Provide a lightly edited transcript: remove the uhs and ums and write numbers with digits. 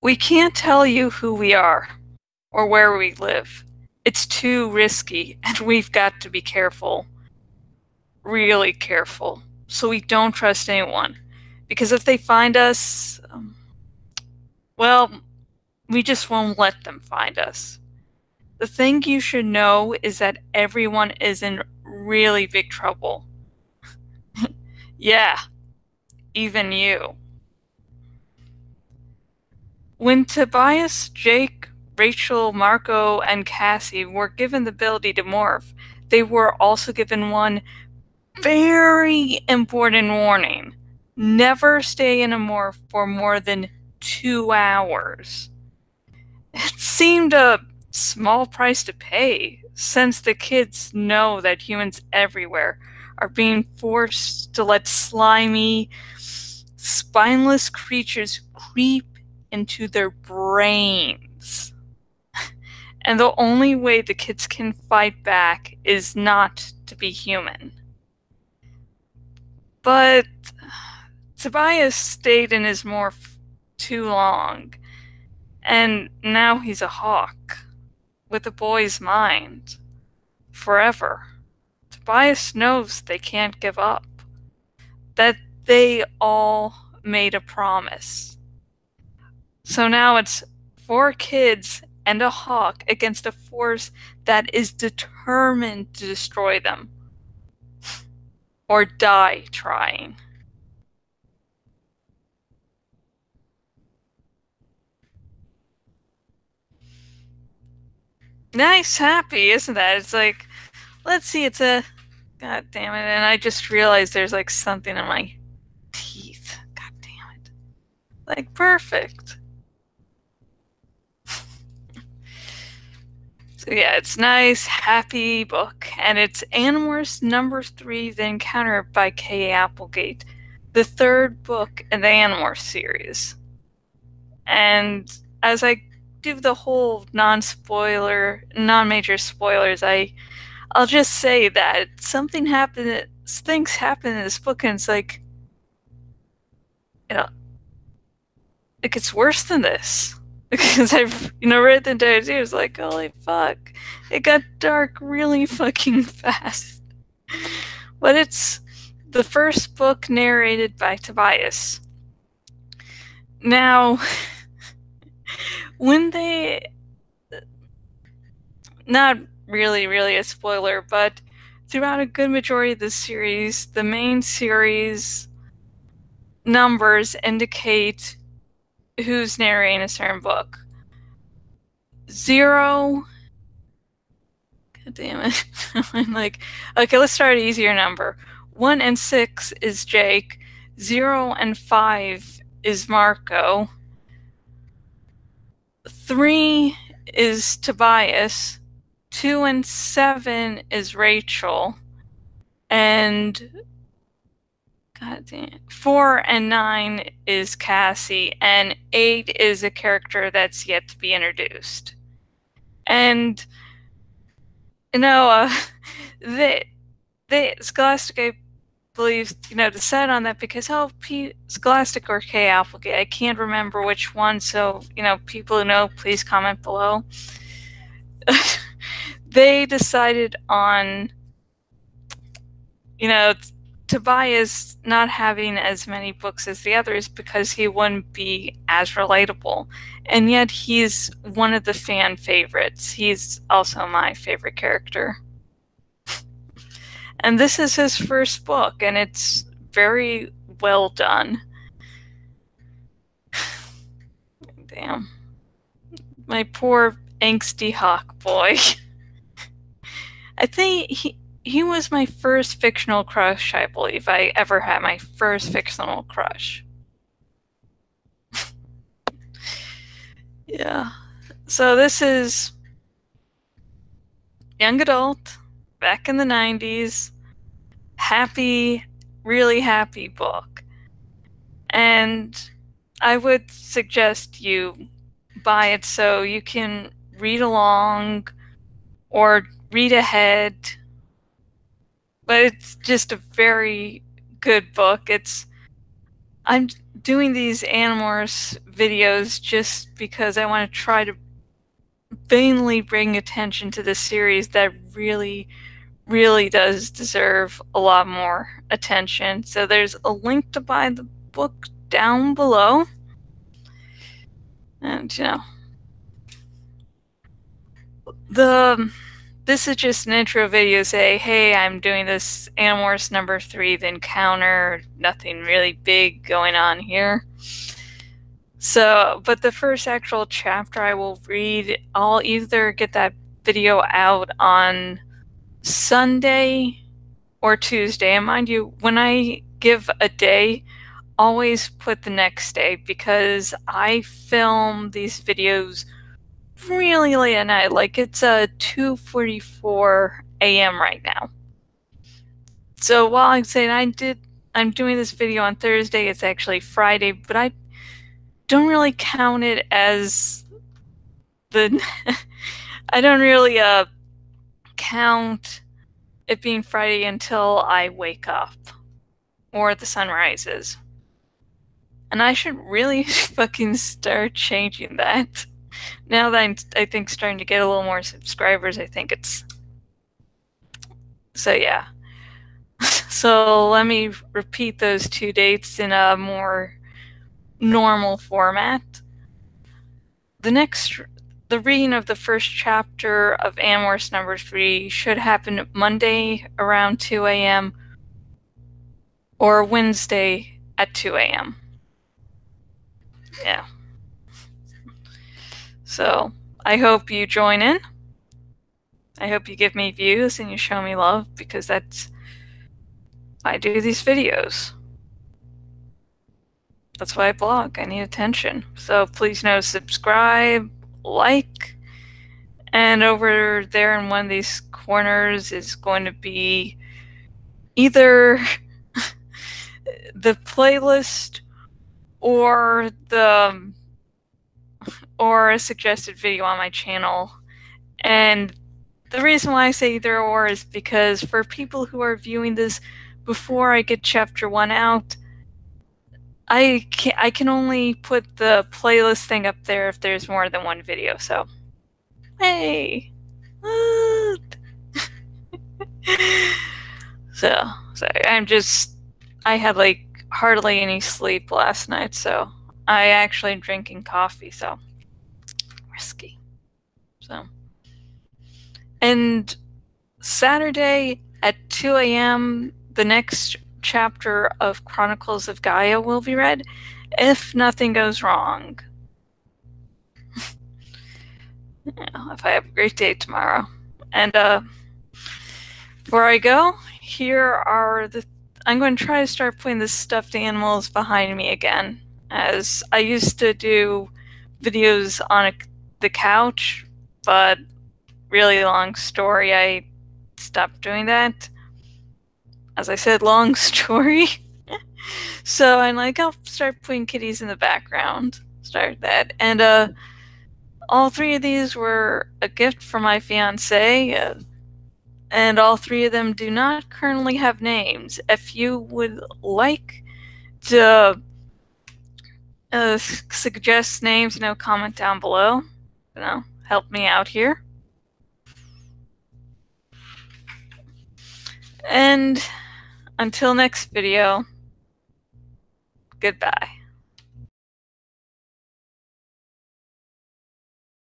We can't tell you who we are or where we live. It's too risky, and we've got to be careful. Really careful. So we don't trust anyone. Because if they find us, well, we just won't let them find us. The thing you should know is that everyone is in really big trouble. Yeah, even you. When Tobias, Jake, Rachel, Marco, and Cassie were given the ability to morph, they were also given one very important warning. Never stay in a morph for more than 2 hours. It seemed a small price to pay, since the kids know that humans everywhere are being forced to let slimy, spineless creatures creep into their brains. And the only way the kids can fight back is not to be human. But Tobias stayed in his morph too long, and now he's a hawk with a boy's mind. Forever. Tobias knows they can't give up. That they all made a promise. So now it's 4 kids and a hawk against a force that is determined to destroy them. Or die trying. Nice, happy, isn't that? It's like, let's see, it's a... God damn it, and I just realized there's like something in my teeth. God damn it. Like, perfect. So yeah, it's nice, happy book, and it's Animorphs #3, The Encounter by K. Applegate, the 3rd book in the Animorphs series. And as I do the whole non-major spoilers, I'll just say that things happen in this book, and it's like, you know, it gets worse than this. Because I've, read the entire series, like, holy fuck. It got dark really fucking fast. But it's the first book narrated by Tobias. Now, when they... Not really a spoiler, but throughout a good majority of the series, the main series numbers indicate who's narrating a certain book. 0... God damn it. I'm like, okay, let's start an easier number. 1 and 6 is Jake. 0 and 5 is Marco. 3 is Tobias. 2 and 7 is Rachel. And God damn, 4 and 9 is Cassie. And 8 is a character that's yet to be introduced. And Scholastic, I believe, decide on that because, Scholastic or K. Applegate, I can't remember which one, so, people who know, please comment below. They decided on, Tobias not having as many books as the others because he wouldn't be as relatable. And yet he's one of the fan favorites. He's also my favorite character. And this is his first book, and it's very well done. Damn. My poor angsty hawk boy. I think he was my first fictional crush, I believe. I ever had my first fictional crush. Yeah. So this is young adult, back in the 90s, happy, really happy book. And I would suggest you buy it so you can read along or read ahead but it's just a very good book. I'm doing these Animorphs videos just because I want to try to vainly bring attention to this series that really, really does deserve a lot more attention. So there's a link to buy the book down below. And, this is just an intro video. Say, hey, I'm doing this Animorphs #3, The Encounter. Nothing really big going on here. So, but the first actual chapter I will read, I'll either get that video out on Sunday or Tuesday. And mind you, when I give a day, always put the next day, because I film these videos really late at night. Like, it's 2:44 a.m. right now. So while I'm saying I'm doing this video on Thursday, it's actually Friday, but I don't really count it as the I don't really count it being Friday until I wake up or the sun rises. And I should really fucking start changing that. Now that I think starting to get a little more subscribers, I think it's... So yeah. So let me repeat those two dates in a more normal format. The reading of the first chapter of Animorphs #3 should happen Monday around 2 a.m. or Wednesday at 2 a.m. Yeah. So I hope you join in. I hope you give me views and you show me love, because that's why I do these videos. That's why I blog. I need attention. So please subscribe, like, and over there in one of these corners is going to be either the playlist or a suggested video on my channel. And the reason why I say either or is because for people who are viewing this before I get chapter 1 out, I can only put the playlist thing up there if there's more than one video. So hey. So I had like hardly any sleep last night, so I actually am drinking coffee, so risky. So, and Saturday at 2 a.m. the next chapter of Chronicles of Gaia will be read, if nothing goes wrong. If I have a great day tomorrow. And before I go, here are I'm going to try to start putting the stuffed animals behind me again, as I used to do videos on the couch, but really long story, I stopped doing that. As I said, long story. So I'm like, I'll start putting kitties in the background. Start that. And all three of these were a gift from my fiance, and all three of them do not currently have names. If you would like to suggest names, comment down below. Help me out here. And until next video, goodbye.